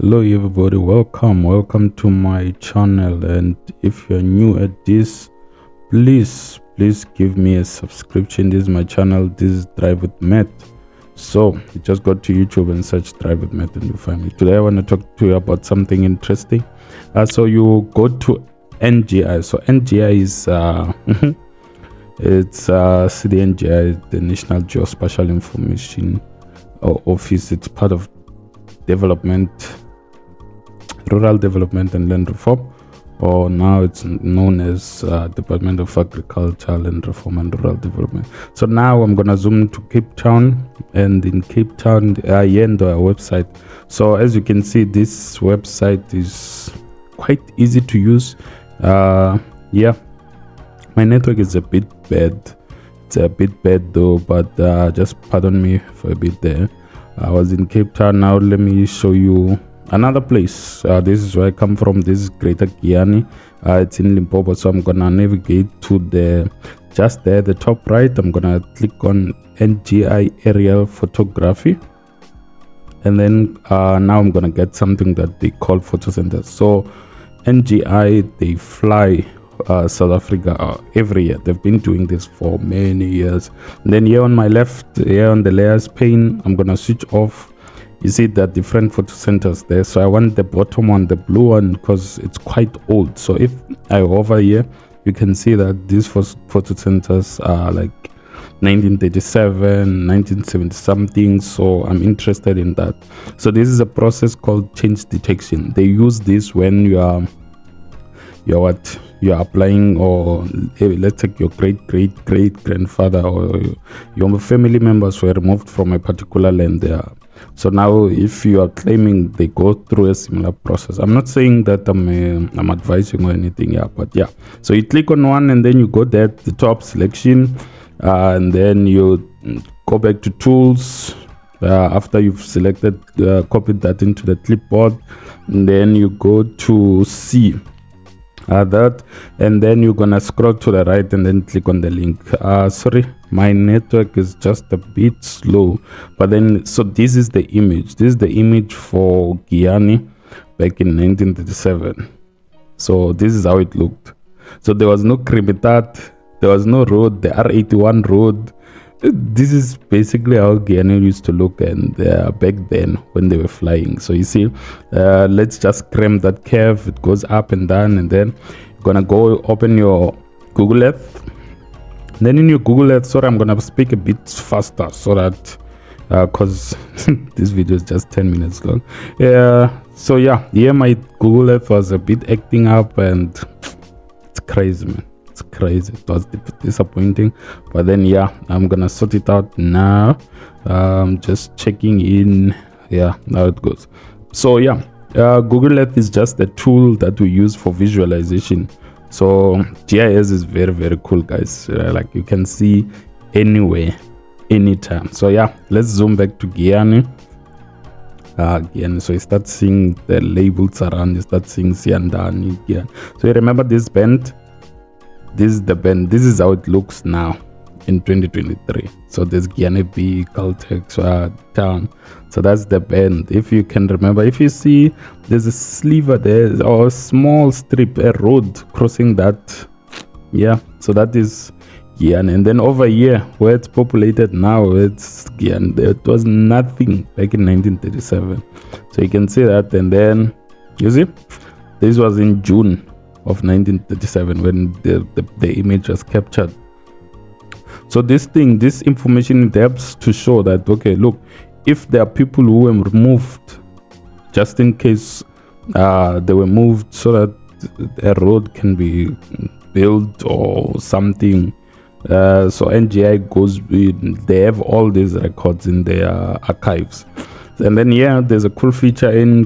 Hello everybody, welcome to my channel. And if you're new at this, please give me a subscription. This is my channel. This is Drive with Matt. So you just go to YouTube and search Drive with Matt and you'll find me. Today I want to talk to you about something interesting. So you go to NGI. So NGI is it's CDNGI, the National Geospatial Information Office. It's part of rural development and land reform, or now it's known as Department of Agriculture, Land Reform and Rural Development. So now I'm gonna zoom to Cape Town, and in Cape Town here on the website. So as you can see, this website is quite easy to use. Yeah, my network is a bit bad. It's a bit bad though, but just pardon me for a bit there. I was in Cape Town. Now let me show you another place. This is where I come from. This is Greater Guyana. It's in Limpopo. So I'm gonna navigate to just there, the top right. I'm gonna click on NGI aerial photography, and then now I'm gonna get something that they call photo centers. So NGI, they fly South Africa every year. They've been doing this for many years. And then here on my left, here on the layers pane, I'm gonna switch off. You see the different photo centers there. So I want the bottom one, the blue one, because it's quite old. So if I hover here, you can see that these photo centers are like 1937, 1970 something. So I'm interested in that. So this is a process called change detection. They use this when you are applying, or let's take your great grandfather or your family members were removed from a particular land there. So now if you are claiming, they go through a similar process. I'm not saying that I'm advising or anything, but yeah. So you click on one, and then you go there at the top, selection, and then you go back to tools. After you've selected, copied that into the clipboard, and then you go to C. That, and then you're gonna scroll to the right and then click on the link. Sorry, my network is just a bit slow, but then so this is the image for Guyana back in 1937. So this is how it looked. So there was no Crimitat, there was no road, the R81 road. This is basically how Guyana used to look, and back then when they were flying. So you see, let's just cram that curve. It goes up and down, and then you're gonna go open your Google Earth. And then in your Google Earth, sorry, I'm gonna speak a bit faster so that because this video is just 10 minutes long. So yeah, here my Google Earth was a bit acting up, and it's crazy, man. Crazy. It was disappointing, but then yeah, I'm gonna sort it out now. Just checking in. Yeah, now it goes. So yeah, Google Earth is just a tool that we use for visualization. So GIS is very cool, guys. Like you can see anywhere, anytime. So yeah, let's zoom back to Guyana. Again, so you start seeing the labels around. You start seeing Siandani Guyana. So you remember this band. This is the band. This is how it looks now in 2023. So there's Guyana B, Caltex town. So that's the band. If you can remember, if you see there's a sliver there, or a small strip, a road crossing that. Yeah, so that is Guyana. And then over here where it's populated now, it's Guyana. There was nothing back in 1937. So you can see that. And then you see this was in June of 1937 when the image was captured. So this information helps to show that, okay, look, if there are people who were removed, just in case they were moved so that a road can be built or something. So NGI goes with, they have all these records in their archives. And then yeah, there's a cool feature in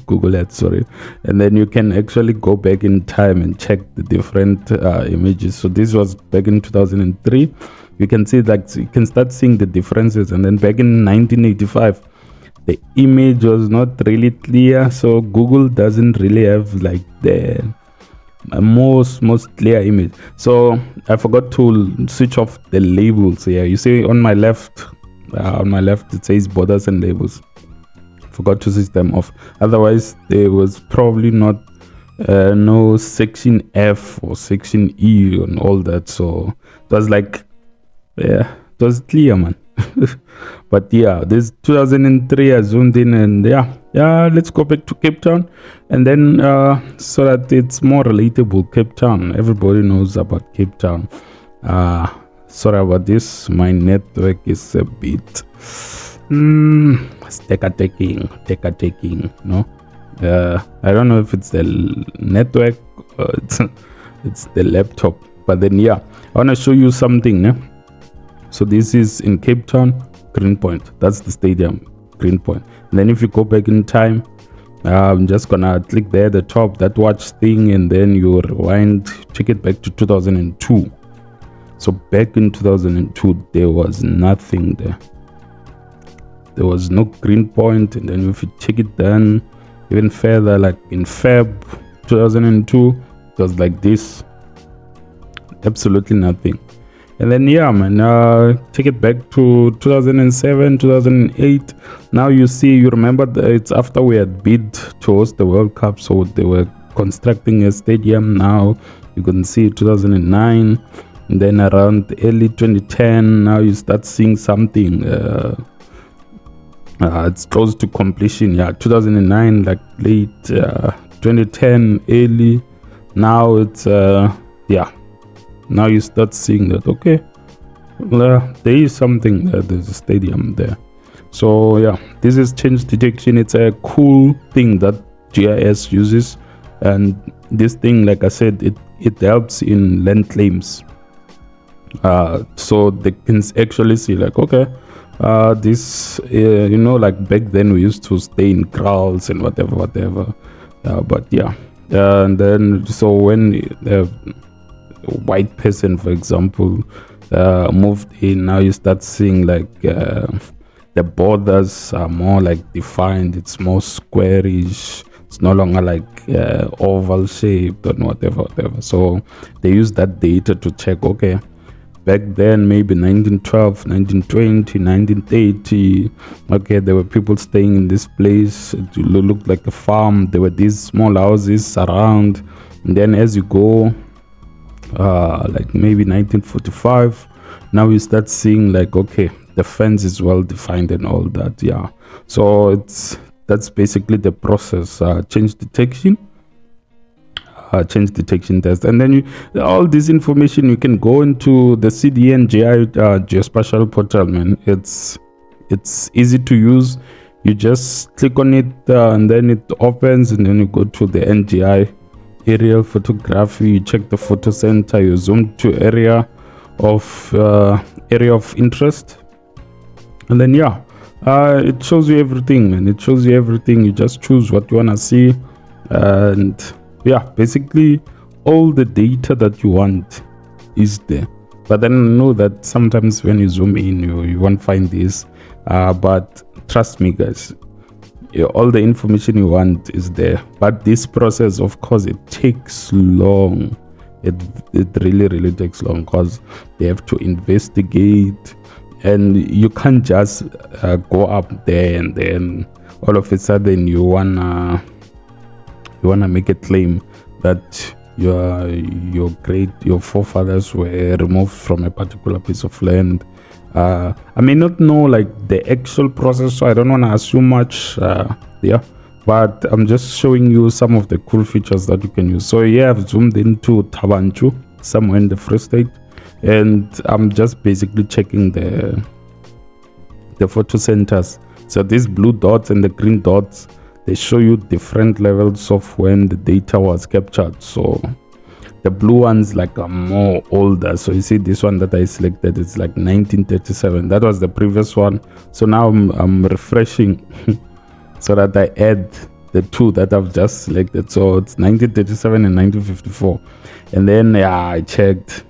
Google Earth, sorry, and then you can actually go back in time and check the different images. So this was back in 2003. You can see that you can start seeing the differences. And then back in 1985, the image was not really clear, so Google doesn't really have like the most clear image. So I forgot to switch off the labels here. You see on my left it says borders and labels. Forgot to switch them off. Otherwise, there was probably not no section F or section E and all that. So it was like, yeah, it was clear, man. But yeah, this 2003 I zoomed in, and yeah, let's go back to Cape Town, and then so that it's more relatable. Cape Town, everybody knows about Cape Town. Sorry about this, my network is a bit taking, no. I don't know if it's the network or it's the laptop, but then yeah, I want to show you something. So this is in Cape Town, Greenpoint. That's the stadium, Greenpoint. And then if you go back in time, I'm just gonna click there at the top, that watch thing, and then you rewind, take it back to 2002. So back in 2002, there was nothing there. There was no Greenpoint. And then if you take it down even further, like in Feb 2002, it was like this, absolutely nothing. And then yeah, man, take it back to 2007, 2008. Now you remember that it's after we had bid to host the World Cup, so they were constructing a stadium. Now you can see 2009, and then around early 2010, now you start seeing something. It's close to completion. Yeah, 2009, like late 2010, early. Now it's yeah. Now you start seeing that, okay, there is something there, there's a stadium there. So yeah, this is change detection. It's a cool thing that GIS uses, and this thing, like I said, it helps in land claims. So they can actually see, like, okay, this like back then we used to stay in kraals and whatever, but yeah, and then so when white person, for example, moved in, now you start seeing like the borders are more like defined. It's more squarish. It's no longer like oval shaped and whatever. So they use that data to check, okay, back then maybe 1912, 1920, 1930, okay, there were people staying in this place. It looked like a farm. There were these small houses around, and then as you go like maybe 1945, now you start seeing like, okay, the fence is well defined and all that. Yeah, so that's basically the process. Change detection test, and then all this information you can go into the CDN geospatial portal, man. It's easy to use. You just click on it and then it opens, and then you go to the NGI aerial photography. You check the photo center, you zoom to area of interest, and then yeah, it shows you everything, man. It shows you everything. You just choose what you want to see, and yeah, basically all the data that you want is there. But then I know that sometimes when you zoom in, you won't find this, but trust me, guys, all the information you want is there. But this process, of course, it takes long. It really takes long, because they have to investigate, and you can't just go up there and then all of a sudden you wanna make a claim that your forefathers were removed from a particular piece of land. I may not know like the actual process, so I don't want to assume much. But I'm just showing you some of the cool features that you can use. So yeah, I've zoomed into Tabanchu, somewhere in the Free State, and I'm just basically checking the photo centers. So these blue dots and the green dots, they show you different levels of when the data was captured. So the blue ones like are more older. So you see this one that I selected, it's like 1937. That was the previous one. So now I'm refreshing so that I add the two that I've just selected. So it's 1937 and 1954. And then yeah, I checked.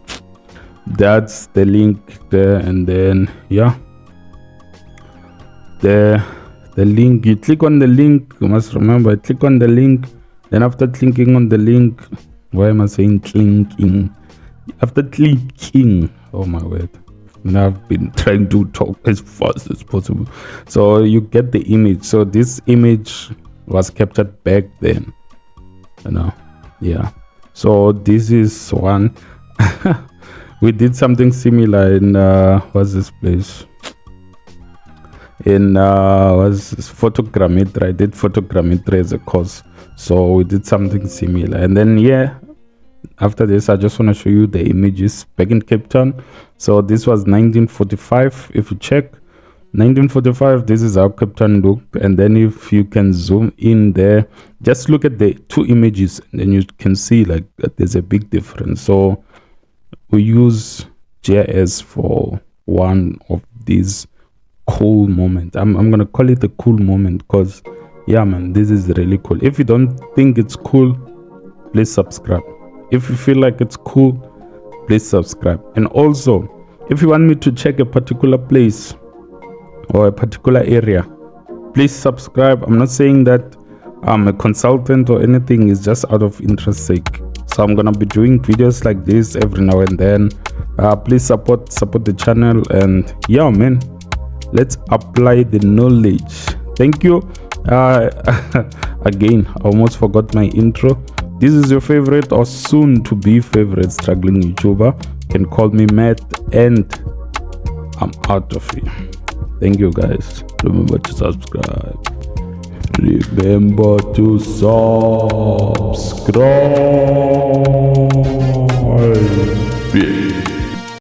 That's the link there, and then yeah, the link, you click on the link. You must remember, click on the link. Then after clicking on the link, why am I saying clinking? After clicking, oh my word, and I've been trying to talk as fast as possible. So you get the image. So this image was captured back then, yeah. So this is one. We did something similar in what's this place, in was photogrammetry. I did photogrammetry as a course, so we did something similar. And then after this, I just want to show you the images back in Cape Town. So this was 1945. If you check 1945, this is how Cape Town looked. And then if you can zoom in there, just look at the two images, and then you can see like that there's a big difference. So we use GIS for one of these cool moments. I'm gonna call it a cool moment, because yeah man, this is really cool. If you don't think it's cool, please subscribe. If you feel like it's cool, please subscribe. And also, if you want me to check a particular place or a particular area, please subscribe. I'm not saying that I'm a consultant or anything, it's just out of interest sake. So I'm gonna be doing videos like this every now and then. Please support the channel, and yeah man, let's apply the knowledge. Thank you. Again, I almost forgot my intro. This is your favorite or soon to be favorite struggling YouTuber. You can call me Matt, and I'm out of here. Thank you guys. Remember to subscribe. Remember to subscribe.